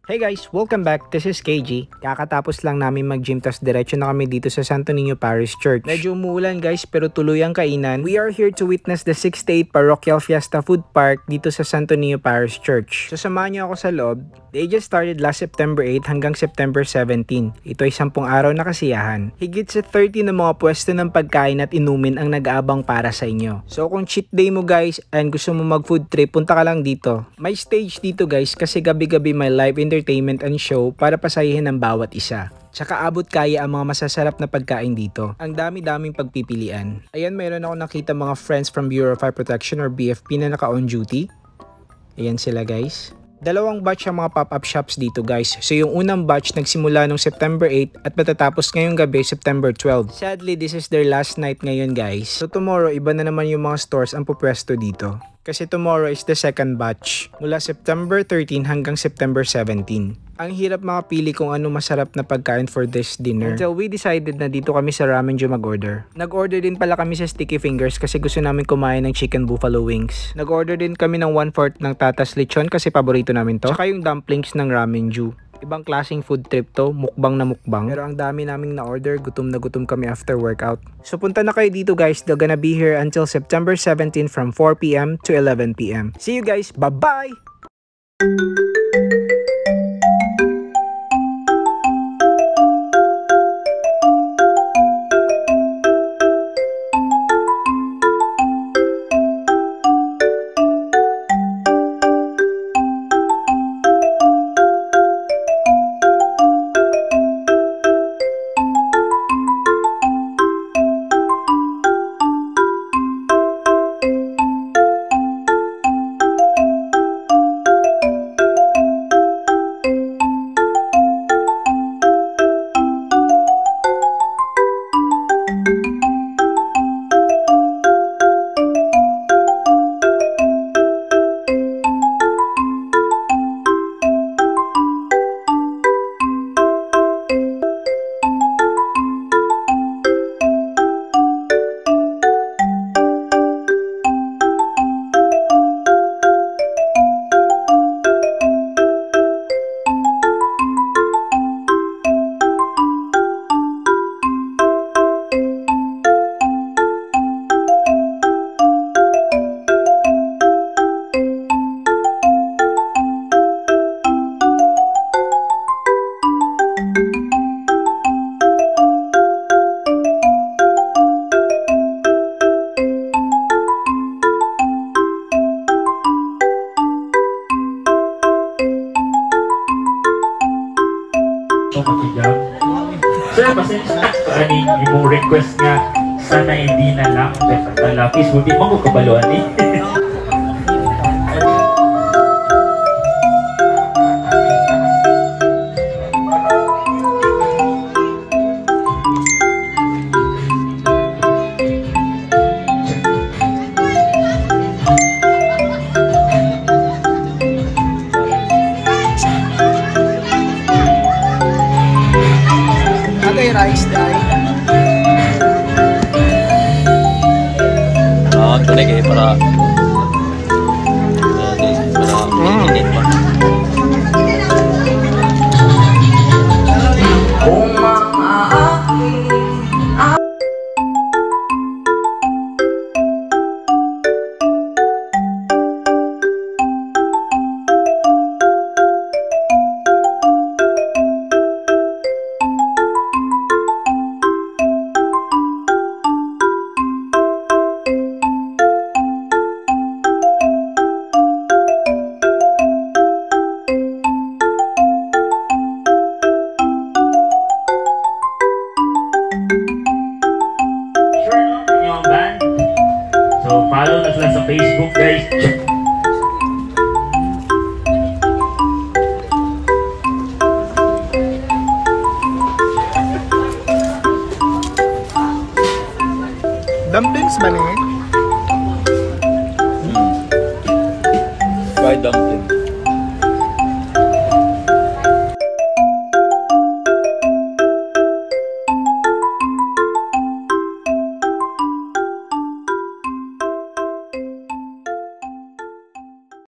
Hey guys! Welcome back! This is KG. Kakatapos lang namin mag-gym tas diretso na kami dito sa Santo Niño Parish Church. Medyo umuulan guys pero tuloy ang kainan. We are here to witness the 68th Parochial Fiesta Food Park dito sa Santo Niño Parish Church. So samahan niyo ako sa loob. They just started last September 8 hanggang September 17. Ito ay 10 araw na kasiyahan. Higit sa 30 na mga pwesto ng pagkain at inumin ang nag-aabang para sa inyo. So kung cheat day mo guys and gusto mo mag-food trip, punta ka lang dito. May stage dito guys kasi gabi-gabi may live entertainment and show para pasayahin ang bawat isa. Tsaka abot kaya ang mga masasarap na pagkain dito. Ang dami-daming pagpipilian. Ayan, mayroon ako nakita mga friends from Bureau of Fire Protection or BFP na naka-on duty. Ayan sila guys. Dalawang batch ang mga pop-up shops dito guys. So yung unang batch nagsimula nung September 8 at matatapos ngayong gabi September 12. Sadly, this is their last night ngayon guys. So tomorrow, iba na naman yung mga stores ang pupwesto dito. Kasi tomorrow is the second batch. Mula September 13 hanggang September 17. Ang hirap makapili kung ano masarap na pagkain for this dinner. Until we decided na dito kami sa Ramen Joe mag-order. Nag-order din pala kami sa Sticky Fingers kasi gusto namin kumain ng chicken buffalo wings. Nag-order din kami ng 1/4 ng Tatas Lechon kasi paborito namin to. Tsaka yung dumplings ng Ramen Joe. Ibang klaseng food trip to, mukbang na mukbang. Pero ang dami naming na-order, gutom na gutom kami after workout. So punta na kayo dito guys, they're gonna be here until September 17 from 4 p.m. to 11 p.m. See you guys, bye-bye! Sir, pasensya na yung request nga sana hindi na lang talapis mo di mo kabaluan eh. Rice dye. Ito na kayo para mainit pa. Follow na sila sa Facebook guys. Dumplings ba niya? Fried dumpling.